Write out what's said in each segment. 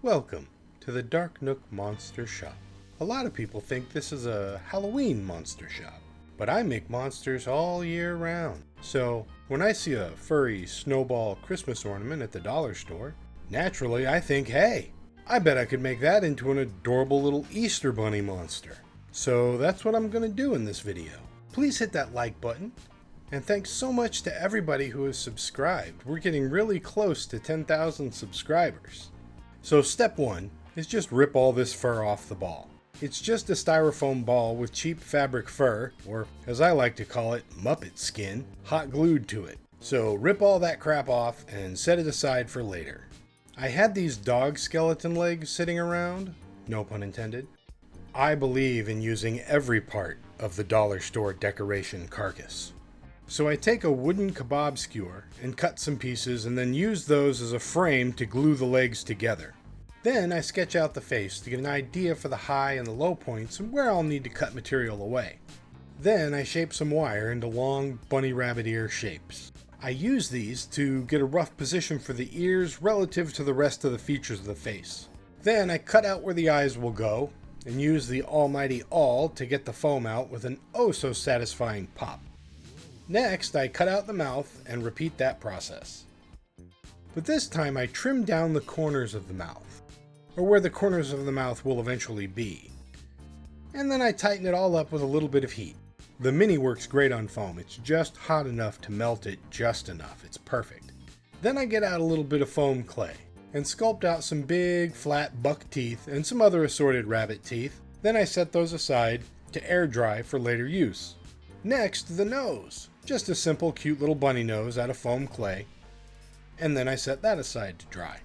Welcome to the Dark Nook Monster Shop. A lot of people think this is a Halloween monster shop, but I make monsters all year round. So when I see a furry snowball Christmas ornament at the dollar store, naturally I think, hey, I bet I could make that into an adorable little Easter bunny monster. So that's what I'm going to do in this video. Please hit that like button. And thanks so much to everybody who has subscribed. We're getting really close to 10,000 subscribers. So step one is just rip all this fur off the ball. It's just a styrofoam ball with cheap fabric fur, or as I like to call it, Muppet skin, hot glued to it. So rip all that crap off and set it aside for later. I had these dog skeleton legs sitting around, no pun intended. I believe in using every part of the dollar store decoration carcass. So I take a wooden kebab skewer and cut some pieces and then use those as a frame to glue the legs together. Then I sketch out the face to get an idea for the high and the low points and where I'll need to cut material away. Then I shape some wire into long bunny rabbit ear shapes. I use these to get a rough position for the ears relative to the rest of the features of the face. Then I cut out where the eyes will go and use the almighty awl to get the foam out with an oh so satisfying pop. Next, I cut out the mouth and repeat that process. But this time I trim down the corners of the mouth, or where the corners of the mouth will eventually be. And then I tighten it all up with a little bit of heat. The Mini works great on foam, it's just hot enough to melt it just enough, it's perfect. Then I get out a little bit of foam clay, and sculpt out some big flat buck teeth and some other assorted rabbit teeth. Then I set those aside to air dry for later use. Next, the nose. Just a simple cute little bunny nose out of foam clay, and then I set that aside to dry.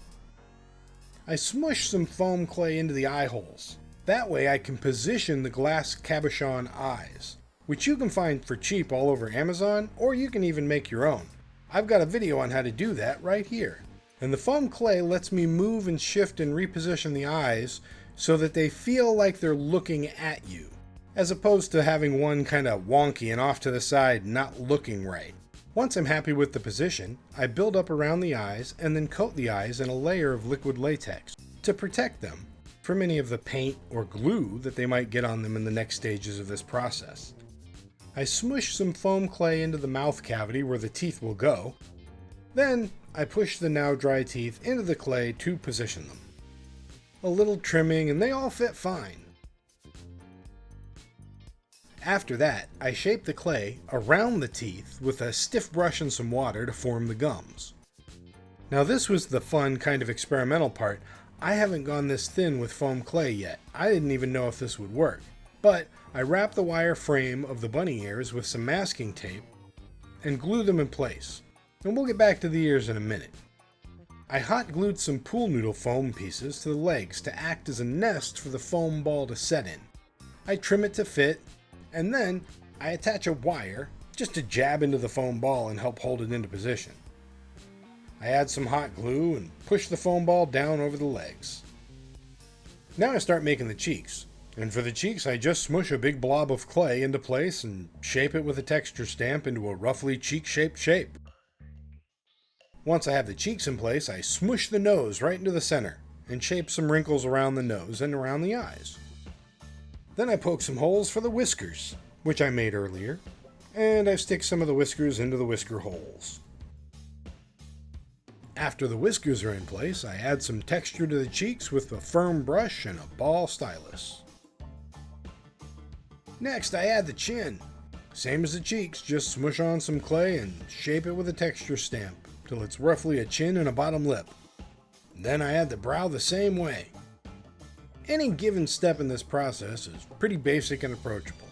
I smush some foam clay into the eye holes. That way I can position the glass cabochon eyes, which you can find for cheap all over Amazon, or you can even make your own. I've got a video on how to do that right here. And the foam clay lets me move and shift and reposition the eyes so that they feel like they're looking at you, as opposed to having one kind of wonky and off to the side not looking right. Once I'm happy with the position, I build up around the eyes and then coat the eyes in a layer of liquid latex to protect them from any of the paint or glue that they might get on them in the next stages of this process. I smush some foam clay into the mouth cavity where the teeth will go. Then I push the now dry teeth into the clay to position them. A little trimming and they all fit fine. After that, I shape the clay around the teeth with a stiff brush and some water to form the gums. Now this was the fun kind of experimental part. I haven't gone this thin with foam clay yet. I didn't even know if this would work. But I wrap the wire frame of the bunny ears with some masking tape and glue them in place. And we'll get back to the ears in a minute. I hot glued some pool noodle foam pieces to the legs to act as a nest for the foam ball to set in. I trim it to fit, and then I attach a wire just to jab into the foam ball and help hold it into position. I add some hot glue and push the foam ball down over the legs. Now I start making the cheeks. And for the cheeks I just smush a big blob of clay into place and shape it with a texture stamp into a roughly cheek-shaped shape. Once I have the cheeks in place, I smush the nose right into the center and shape some wrinkles around the nose and around the eyes. Then I poke some holes for the whiskers, which I made earlier, and I stick some of the whiskers into the whisker holes. After the whiskers are in place, I add some texture to the cheeks with a firm brush and a ball stylus. Next, I add the chin. Same as the cheeks, just smush on some clay and shape it with a texture stamp till it's roughly a chin and a bottom lip. Then I add the brow the same way. Any given step in this process is pretty basic and approachable.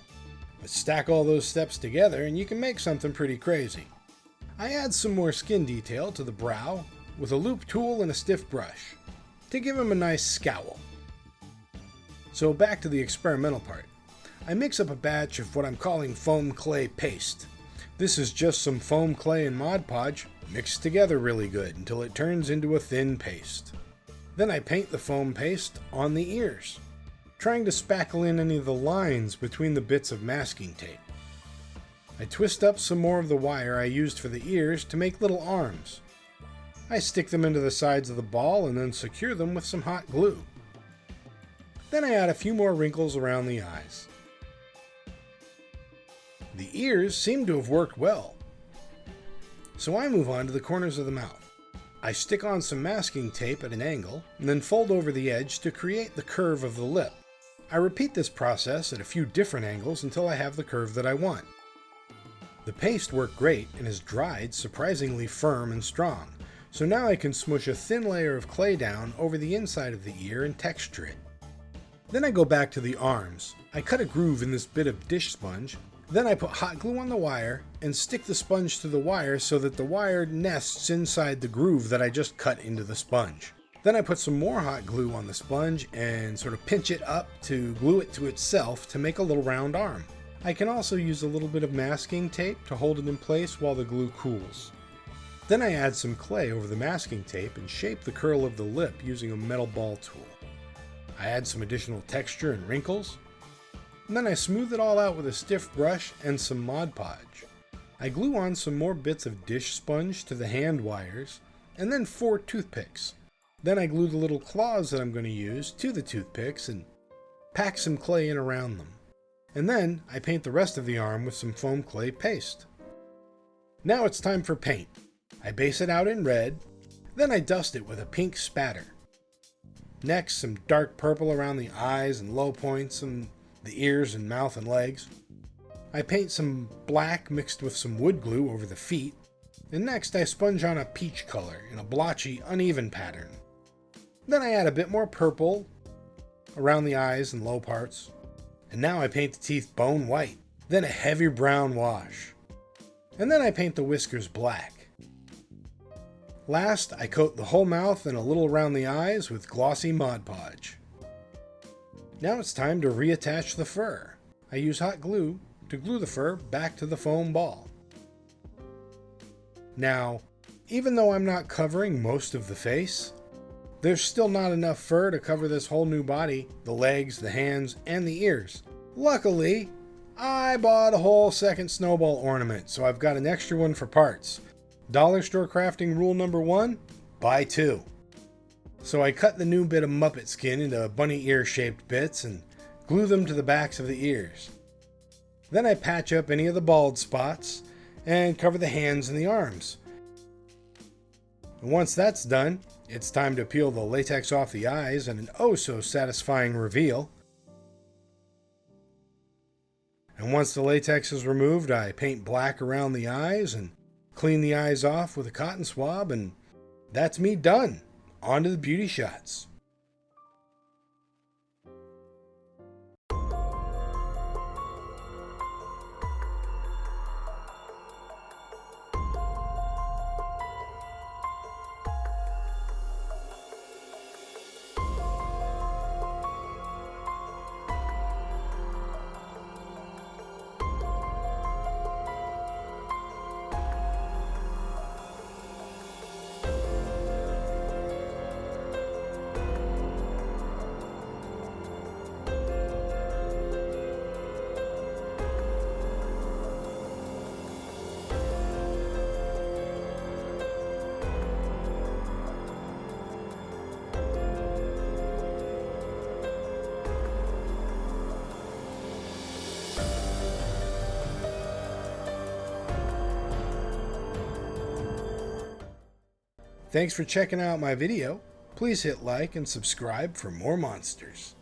But stack all those steps together and you can make something pretty crazy. I add some more skin detail to the brow with a loop tool and a stiff brush to give him a nice scowl. So back to the experimental part. I mix up a batch of what I'm calling foam clay paste. This is just some foam clay and Mod Podge mixed together really good until it turns into a thin paste. Then I paint the foam paste on the ears, trying to spackle in any of the lines between the bits of masking tape. I twist up some more of the wire I used for the ears to make little arms. I stick them into the sides of the ball and then secure them with some hot glue. Then I add a few more wrinkles around the eyes. The ears seem to have worked well, so I move on to the corners of the mouth. I stick on some masking tape at an angle and then fold over the edge to create the curve of the lip. I repeat this process at a few different angles until I have the curve that I want. The paste worked great and is dried surprisingly firm and strong, so now I can smush a thin layer of clay down over the inside of the ear and texture it. Then I go back to the arms. I cut a groove in this bit of dish sponge. Then I put hot glue on the wire and stick the sponge to the wire so that the wire nests inside the groove that I just cut into the sponge. Then I put some more hot glue on the sponge and sort of pinch it up to glue it to itself to make a little round arm. I can also use a little bit of masking tape to hold it in place while the glue cools. Then I add some clay over the masking tape and shape the curl of the lip using a metal ball tool. I add some additional texture and wrinkles. And then I smooth it all out with a stiff brush and some Mod Podge. I glue on some more bits of dish sponge to the hand wires, and then 4 toothpicks. Then I glue the little claws that I'm going to use to the toothpicks and pack some clay in around them. And then I paint the rest of the arm with some foam clay paste. Now it's time for paint. I base it out in red, then I dust it with a pink spatter. Next, some dark purple around the eyes and low points and the ears and mouth and legs. I paint some black mixed with some wood glue over the feet, and next I sponge on a peach color in a blotchy, uneven pattern. Then I add a bit more purple around the eyes and low parts, and now I paint the teeth bone white, then a heavy brown wash, and then I paint the whiskers black. Last, I coat the whole mouth and a little around the eyes with glossy Mod Podge. Now it's time to reattach the fur. I use hot glue to glue the fur back to the foam ball. Now, even though I'm not covering most of the face, there's still not enough fur to cover this whole new body, the legs, the hands, and the ears. Luckily, I bought a whole second snowball ornament, so I've got an extra one for parts. Dollar store crafting rule number 1, buy 2. So I cut the new bit of Muppet skin into bunny ear shaped bits and glue them to the backs of the ears. Then I patch up any of the bald spots and cover the hands and the arms. And once that's done, it's time to peel the latex off the eyes and an oh so satisfying reveal. And once the latex is removed, I paint black around the eyes and clean the eyes off with a cotton swab, and that's me done. On to the beauty shots. Thanks for checking out my video. Please hit like and subscribe for more monsters.